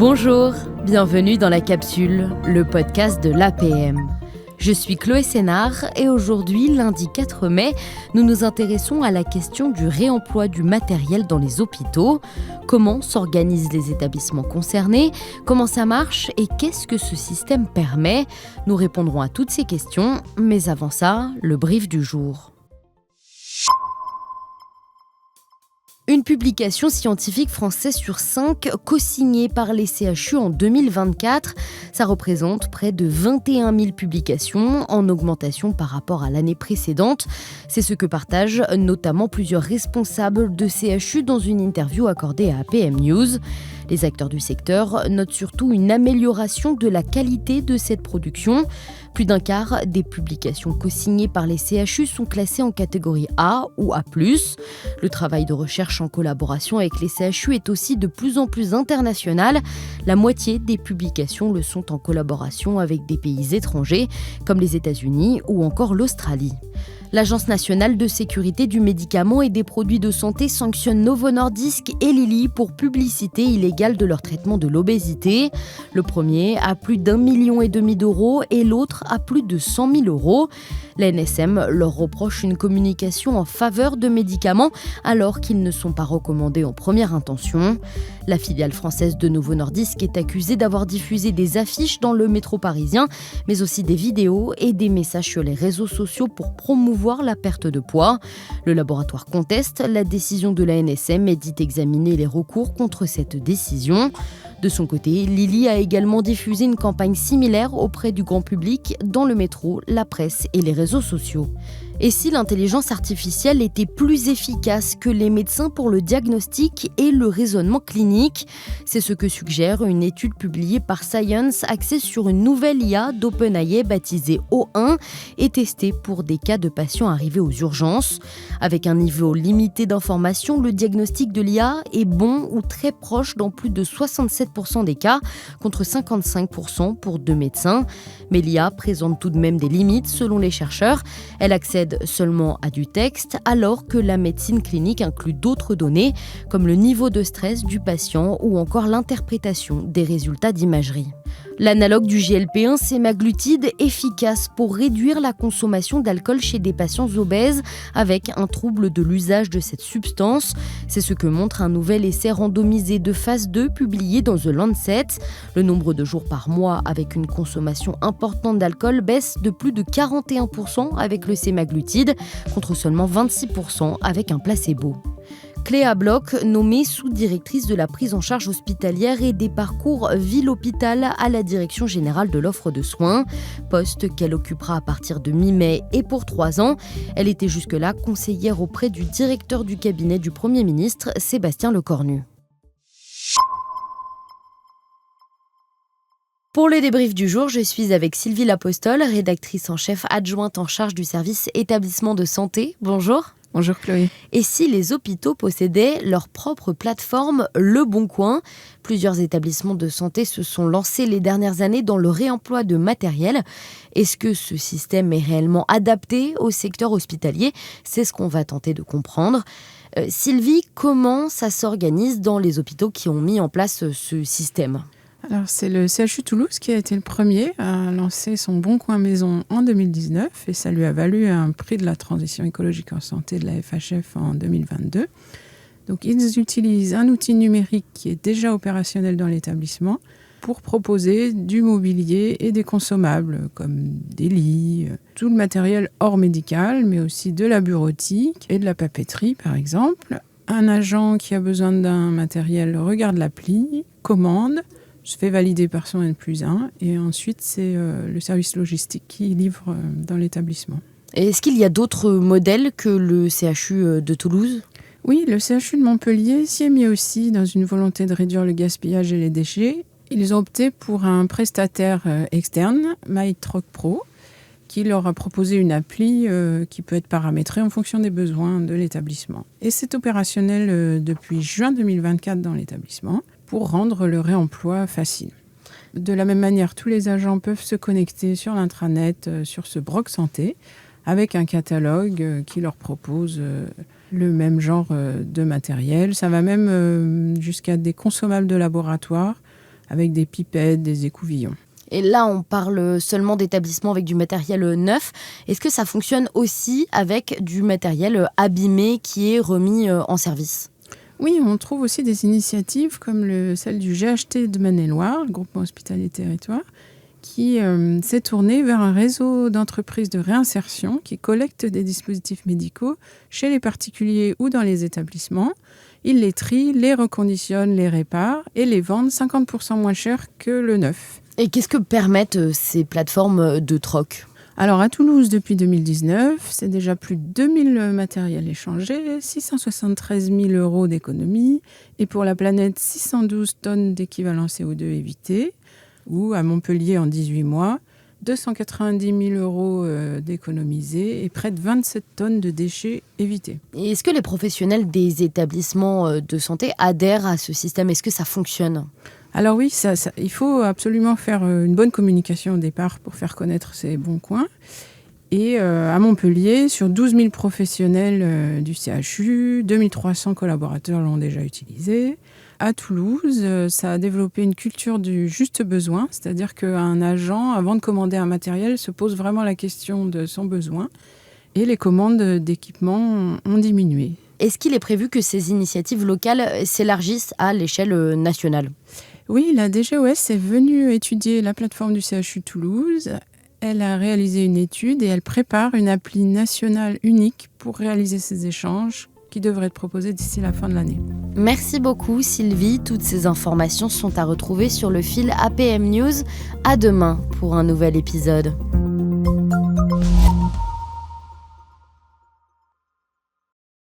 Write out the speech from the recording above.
Bonjour, bienvenue dans La Capsule, le podcast de l'APM. Je suis Chloé Sénard et aujourd'hui, lundi 4 mai, nous nous intéressons à la question du réemploi du matériel dans les hôpitaux. Comment s'organisent les établissements concernés? Comment ça marche? Et qu'est-ce que ce système permet? Nous répondrons à toutes ces questions, mais avant ça, le brief du jour. Une publication scientifique française sur 5 co-signée par les CHU en 2024. Ça représente près de 21 000 publications, en augmentation par rapport à l'année précédente. C'est ce que partagent notamment plusieurs responsables de CHU dans une interview accordée à APM News. Les acteurs du secteur notent surtout une amélioration de la qualité de cette production. Plus d'un quart des publications co-signées par les CHU sont classées en catégorie A ou A+. Le travail de recherche en collaboration avec les CHU est aussi de plus en plus international. La moitié des publications le sont en collaboration avec des pays étrangers, comme les États-Unis ou encore l'Australie. L'Agence nationale de sécurité du médicament et des produits de santé sanctionne Novo Nordisk et Lilly pour publicité illégale de leur traitement de l'obésité. Le premier a plus d'1,5 million d'euros et l'autre a plus de 100 000 euros. L'ANSM leur reproche une communication en faveur de médicaments alors qu'ils ne sont pas recommandés en première intention. La filiale française de Novo Nordisk est accusée d'avoir diffusé des affiches dans le métro parisien, mais aussi des vidéos et des messages sur les réseaux sociaux pour promouvoir la perte de poids. Le laboratoire conteste la décision de l'ANSM et dit examiner les recours contre cette décision. De son côté, Lilly a également diffusé une campagne similaire auprès du grand public dans le métro, la presse et les réseaux sociaux. Et si l'intelligence artificielle était plus efficace que les médecins pour le diagnostic et le raisonnement clinique? C'est ce que suggère une étude publiée par Science axée sur une nouvelle IA d'OpenAI baptisée O1 et testée pour des cas de patients arrivés aux urgences. Avec un niveau limité d'information, le diagnostic de l'IA est bon ou très proche dans plus de 67% des cas, contre 55% pour 2 médecins. Mais l'IA présente tout de même des limites selon les chercheurs. Elle accède seulement à du texte, alors que la médecine clinique inclut d'autres données, comme le niveau de stress du patient ou encore l'interprétation des résultats d'imagerie. L'analogue du GLP-1 sémaglutide, efficace pour réduire la consommation d'alcool chez des patients obèses avec un trouble de l'usage de cette substance. C'est ce que montre un nouvel essai randomisé de phase 2 publié dans The Lancet. Le nombre de jours par mois avec une consommation importante d'alcool baisse de plus de 41% avec le sémaglutide, contre seulement 26% avec un placebo. Cléa Bloch, nommée sous-directrice de la prise en charge hospitalière et des parcours ville-hôpital à la Direction générale de l'offre de soins, poste qu'elle occupera à partir de mi-mai et pour 3 ans. Elle était jusque-là conseillère auprès du directeur du cabinet du Premier ministre, Sébastien Lecornu. Pour le débrief du jour, je suis avec Sylvie Lapostole, rédactrice en chef adjointe en charge du service établissement de santé. Bonjour. Bonjour Chloé. Et si les hôpitaux possédaient leur propre plateforme Le Bon Coin? Plusieurs établissements de santé se sont lancés les dernières années dans le réemploi de matériel. Est-ce que ce système est réellement adapté au secteur hospitalier? C'est ce qu'on va tenter de comprendre. Sylvie, comment ça s'organise dans les hôpitaux qui ont mis en place ce système ? Alors, c'est le CHU Toulouse qui a été le premier à lancer son Bon Coin Maison en 2019 et ça lui a valu un prix de la transition écologique en santé de la FHF en 2022. Donc, ils utilisent un outil numérique qui est déjà opérationnel dans l'établissement pour proposer du mobilier et des consommables comme des lits, tout le matériel hors médical, mais aussi de la bureautique et de la papeterie par exemple. Un agent qui a besoin d'un matériel regarde l'appli, commande, se fait valider par son N+1 et ensuite c'est le service logistique qui livre dans l'établissement. Et est-ce qu'il y a d'autres modèles que le CHU de Toulouse ? Oui, le CHU de Montpellier s'y est mis aussi dans une volonté de réduire le gaspillage et les déchets. Ils ont opté pour un prestataire externe, MyTroc Pro, qui leur a proposé une appli qui peut être paramétrée en fonction des besoins de l'établissement. Et c'est opérationnel depuis juin 2024 dans l'établissement, pour rendre le réemploi facile. De la même manière, tous les agents peuvent se connecter sur l'intranet, sur ce Broc Santé, avec un catalogue qui leur propose le même genre de matériel. Ça va même jusqu'à des consommables de laboratoire, avec des pipettes, des écouvillons. Et là, on parle seulement d'établissements avec du matériel neuf. Est-ce que ça fonctionne aussi avec du matériel abîmé qui est remis en service ? Oui, on trouve aussi des initiatives comme celle du GHT de Maine-et-Loire, le groupement hospitalier territoire, qui s'est tourné vers un réseau d'entreprises de réinsertion qui collectent des dispositifs médicaux chez les particuliers ou dans les établissements. Ils les trient, les reconditionnent, les réparent et les vendent 50% moins cher que le neuf. Et qu'est-ce que permettent ces plateformes de troc ? Alors à Toulouse, depuis 2019, c'est déjà plus de 2000 matériels échangés, 673 000 € d'économie et pour la planète, 612 tonnes d'équivalent CO2 évité. Ou à Montpellier, en 18 mois, 290 000 € d'économisés et près de 27 tonnes de déchets évités. Et est-ce que les professionnels des établissements de santé adhèrent à ce système ? Est-ce que ça fonctionne ? Alors oui, il faut absolument faire une bonne communication au départ pour faire connaître ces bons coins. Et à Montpellier, sur 12 000 professionnels du CHU, 2300 collaborateurs l'ont déjà utilisé. À Toulouse, ça a développé une culture du juste besoin, c'est-à-dire qu'un agent, avant de commander un matériel, se pose vraiment la question de son besoin. Et les commandes d'équipements ont diminué. Est-ce qu'il est prévu que ces initiatives locales s'élargissent à l'échelle nationale ? Oui, la DGOS est venue étudier la plateforme du CHU Toulouse. Elle a réalisé une étude et elle prépare une appli nationale unique pour réaliser ces échanges qui devraient être proposés d'ici la fin de l'année. Merci beaucoup Sylvie. Toutes ces informations sont à retrouver sur le fil APM News. À demain pour un nouvel épisode.